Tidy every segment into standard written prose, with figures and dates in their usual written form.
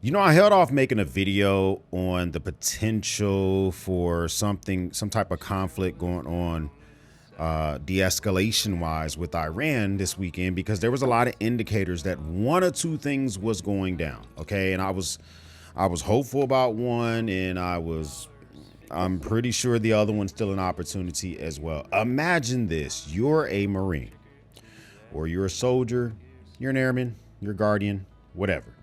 I held off making a video on the potential for some type of conflict going on, de-escalation wise with Iran this weekend, because there was a lot of indicators that one or two things was going down. Okay. And I was hopeful about one, and I'm pretty sure the other one's still an opportunity as well. Imagine this. You're a Marine, or you're a soldier, you're an airman, you're a guardian, whatever,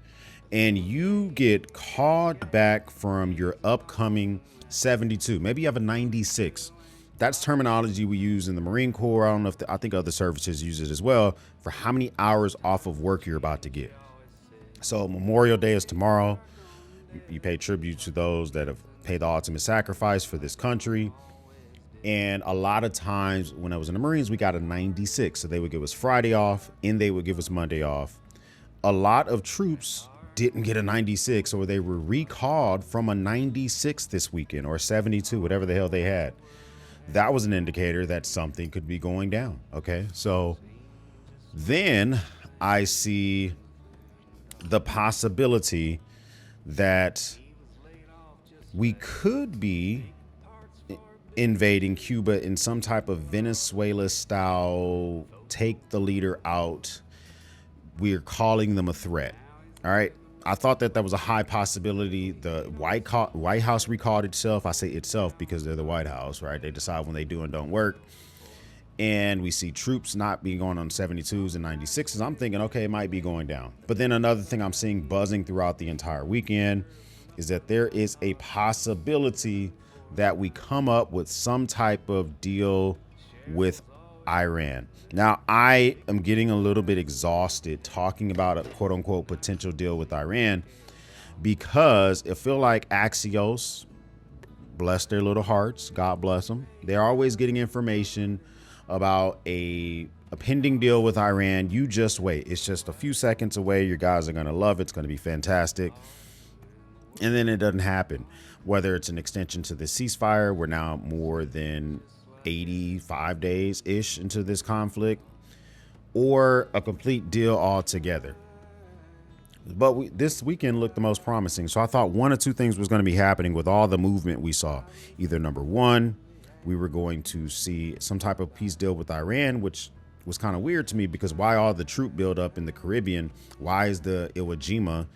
and you get called back from your upcoming 72. Maybe you have a 96. That's terminology we use in the Marine Corps. I don't know if I think other services use it as well, for how many hours off of work you're about to get. So Memorial Day is tomorrow. You pay tribute to those that have paid the ultimate sacrifice for this country. And a lot of times when I was in the Marines, we got a 96. So they would give us Friday off and they would give us Monday off. A lot of troops didn't get a 96, or they were recalled from a 96 this weekend, or 72, whatever the hell they had. That was an indicator that something could be going down. Okay. So then I see the possibility that we could be invading Cuba in some type of Venezuela style, take the leader out. We're calling them a threat. All right. I thought that was a high possibility. The White House recalled itself. I say itself because they're the White House, right? They decide when they do and don't work. And we see troops not being going on 72s and 96s. I'm thinking, okay, it might be going down. But then another thing I'm seeing buzzing throughout the entire weekend is that there is a possibility that we come up with some type of deal with Iran. Now, I am getting a little bit exhausted talking about a quote unquote potential deal with Iran, because it feel like Axios, bless their little hearts, God bless them, they're always getting information about a pending deal with Iran. You just wait. It's just a few seconds away. Your guys are going to love it. It's going to be fantastic. And then it doesn't happen. Whether it's an extension to the ceasefire, we're now more than 85 days ish into this conflict, or a complete deal altogether. But this weekend looked the most promising. So I thought one or two things was going to be happening with all the movement we saw. Either number one, we were going to see some type of peace deal with Iran, which was kind of weird to me, because why all the troop buildup in the Caribbean? Why is the Iwo Jima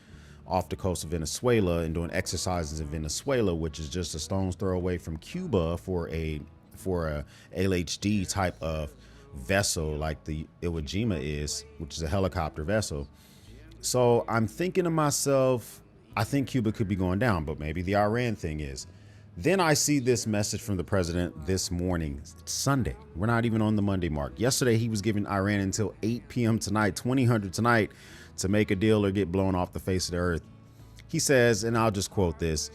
off the coast of Venezuela and doing exercises in Venezuela, which is just a stone's throw away from Cuba, for a LHD type of vessel like the Iwo Jima is, which is a helicopter vessel. So I'm thinking to myself, I think Cuba could be going down, but maybe the Iran thing is. Then I see this message from the president this morning. It's Sunday. We're not even on the Monday mark. Yesterday, he was giving Iran until 8 p.m. tonight, 2000 tonight, to make a deal or get blown off the face of the earth. He says, and I'll just quote this: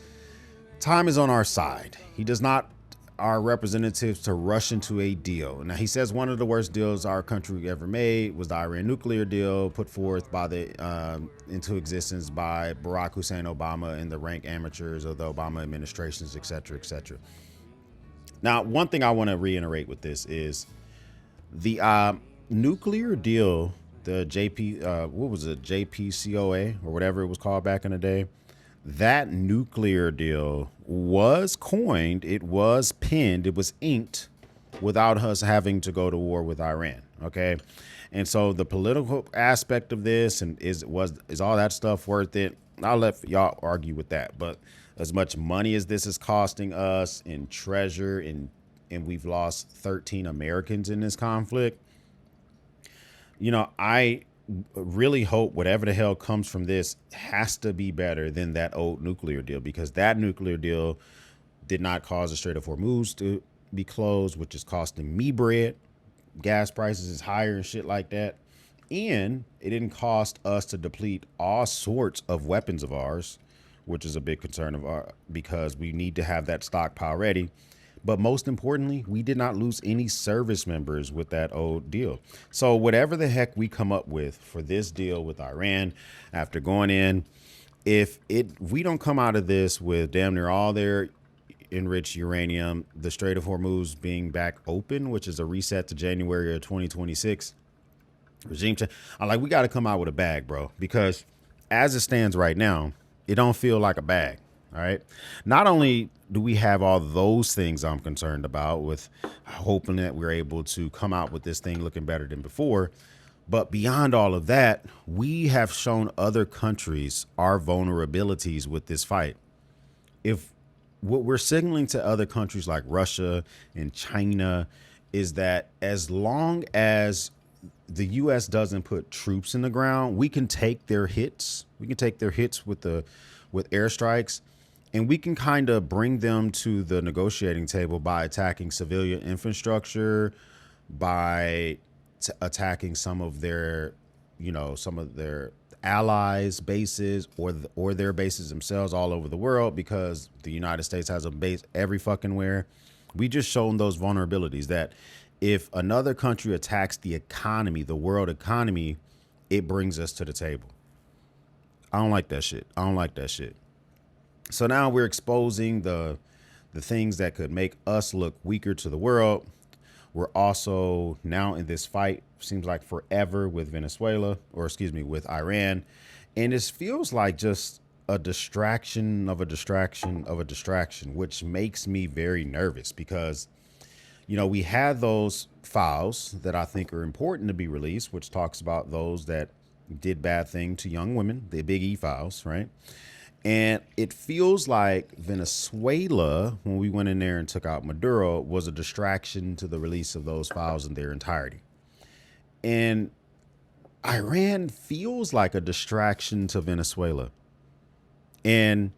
time is on our side. He does not our representatives to rush into a deal. Now, he says one of the worst deals our country ever made was the Iran nuclear deal, put forth by into existence by Barack Hussein Obama and the rank amateurs of the Obama administrations, et cetera, et cetera. Now, one thing I want to reiterate with this is the nuclear deal, the JPCOA or whatever it was called back in the day. That nuclear deal was coined, it was penned, it was inked without us having to go to war with Iran. Okay. And so the political aspect of this, and is all that stuff worth it? I'll let y'all argue with that. But as much money as this is costing us in treasure, and we've lost 13 Americans in this conflict, I really hope whatever the hell comes from this has to be better than that old nuclear deal, because that nuclear deal did not cause the Strait of Hormuz to be closed, which is costing me bread. Gas prices is higher and shit like that. And it didn't cost us to deplete all sorts of weapons of ours, which is a big concern of ours, because we need to have that stockpile ready. But most importantly, we did not lose any service members with that old deal. So whatever the heck we come up with for this deal with Iran, after going in, if we don't come out of this with damn near all their enriched uranium, the Strait of Hormuz being back open, which is a reset to January of 2026, regime change, we got to come out with a bag, bro, because as it stands right now, It don't feel like a bag. All right. Not only do we have all those things I'm concerned about with hoping that we're able to come out with this thing looking better than before, but beyond all of that, we have shown other countries our vulnerabilities with this fight. If what we're signaling to other countries like Russia and China is that as long as the US doesn't put troops in the ground, we can take their hits. We can take their hits with airstrikes, and we can kind of bring them to the negotiating table by attacking civilian infrastructure, by attacking some of their allies' bases or their bases themselves all over the world, because the United States has a base every fucking where. We just shown those vulnerabilities that if another country attacks the economy, the world economy, it brings us to the table. I don't like that shit. I don't like that shit. So now we're exposing the things that could make us look weaker to the world. We're also now in this fight, seems like forever, with Venezuela, or excuse me, with Iran. And this feels like just a distraction of a distraction of a distraction, which makes me very nervous because, we had those files that I think are important to be released, which talks about those that did bad thing to young women, the Big E files, right? And it feels like Venezuela, when we went in there and took out Maduro, was a distraction to the release of those files in their entirety. And Iran feels like a distraction to Venezuela. And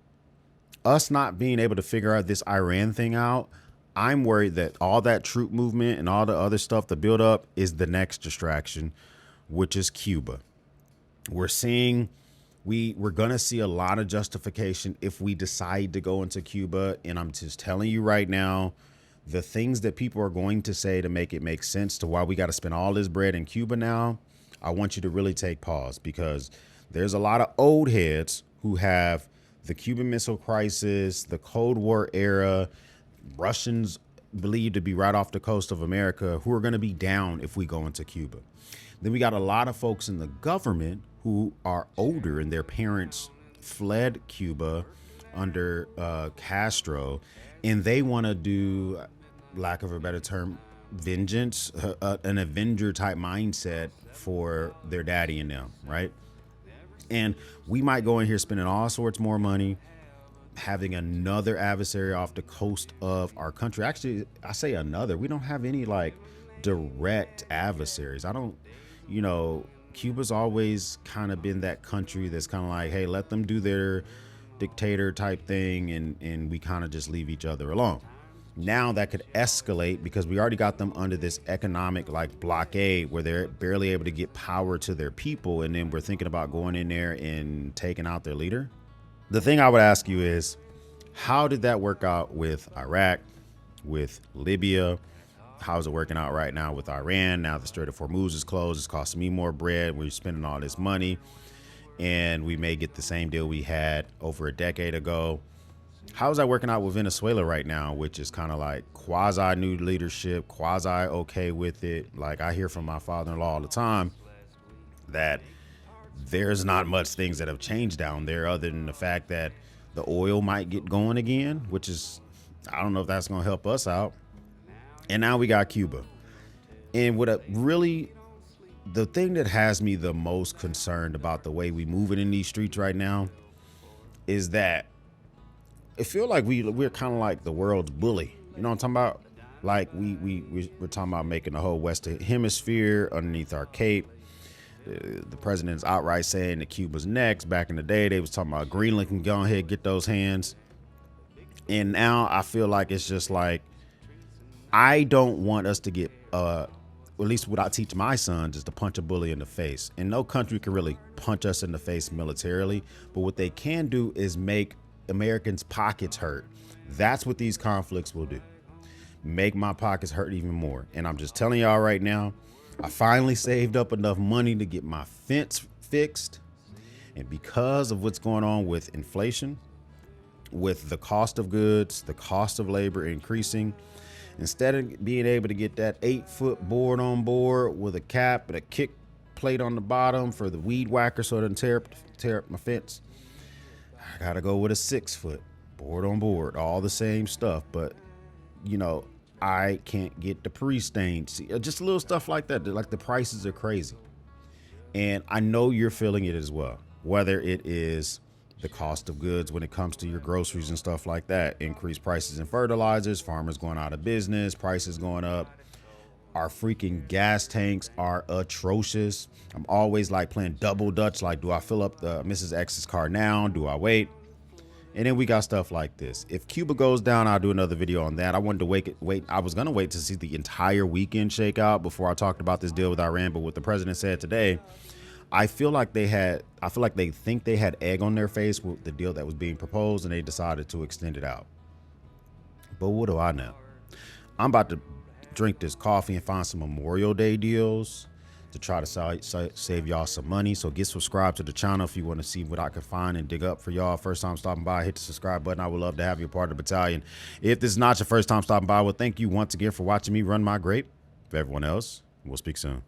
us not being able to figure out this Iran thing out, I'm worried that all that troop movement and all the other stuff, the build up, is the next distraction, which is Cuba. We're seeing we're going to see a lot of justification if we decide to go into Cuba. And I'm just telling you right now, the things that people are going to say to make it make sense to why we got to spend all this bread in Cuba now, I want you to really take pause, because there's a lot of old heads who have the Cuban Missile Crisis, the Cold War era, Russians believed to be right off the coast of America, who are going to be down if we go into Cuba. Then we got a lot of folks in the government who are older and their parents fled Cuba under Castro, and they want to do, lack of a better term, vengeance, an Avenger type mindset for their daddy and them, right? And we might go in here spending all sorts more money, having another adversary off the coast of our country. Actually, I say another. We don't have any like direct adversaries. I don't, Cuba's always kind of been that country that's kind of like, hey, let them do their dictator type thing, and we kind of just leave each other alone. Now that could escalate because we already got them under this economic like blockade where they're barely able to get power to their people, and then we're thinking about going in there and taking out their leader. The thing I would ask you is, how did that work out with Iraq, with Libya? How's it working out right now with Iran? Now the Strait of Hormuz is closed. It's costing me more bread. We're spending all this money, and we may get the same deal we had over a decade ago. How's that working out with Venezuela right now, which is kind of like quasi new leadership, quasi okay with it? Like I hear from my father-in-law all the time that there's not much things that have changed down there other than the fact that the oil might get going again, which is, I don't know if that's going to help us out. And now we got Cuba. And the thing that has me the most concerned about the way we moving in these streets right now is that it feels like we're kind of like the world's bully. You know what I'm talking about? Like we're talking about making the whole Western Hemisphere underneath our cape. The president's outright saying that Cuba's next. Back in the day, they was talking about Greenland can go ahead, get those hands. And now I feel like it's just like, I don't want us to get, at least what I teach my sons is to punch a bully in the face. And no country can really punch us in the face militarily, but what they can do is make Americans' pockets hurt. That's what these conflicts will do. Make my pockets hurt even more. And I'm just telling y'all right now, I finally saved up enough money to get my fence fixed. And because of what's going on with inflation, with the cost of goods, the cost of labor increasing, instead of being able to get that 8-foot board on board with a cap and a kick plate on the bottom for the weed whacker so it doesn't tear up my fence, I gotta go with a 6 foot, board on board, all the same stuff. But you know, I can't get the pre-stained. Just little stuff like that. Like the prices are crazy, and I know you're feeling it as well. Whether it is the cost of goods when it comes to your groceries and stuff like that, increased prices in fertilizers, farmers going out of business, prices going up. Our freaking gas tanks are atrocious. I'm always like playing double dutch. Like, do I fill up the Mrs. X's car now? Do I wait? And then we got stuff like this. If Cuba goes down, I'll do another video on that. I wanted to wait. I was going to wait to see the entire weekend shake out before I talked about this deal with Iran. But what the president said today, I feel like they think they had egg on their face with the deal that was being proposed, and they decided to extend it out. But what do I know? I'm about to drink this coffee and find some Memorial Day deals to try to save y'all some money. So get subscribed to the channel if you want to see what I can find and dig up for y'all. First time stopping by, hit the subscribe button. I would love to have you a part of the battalion. If this is not your first time stopping by, well, thank you once again for watching me run my grape. For everyone else, we'll speak soon.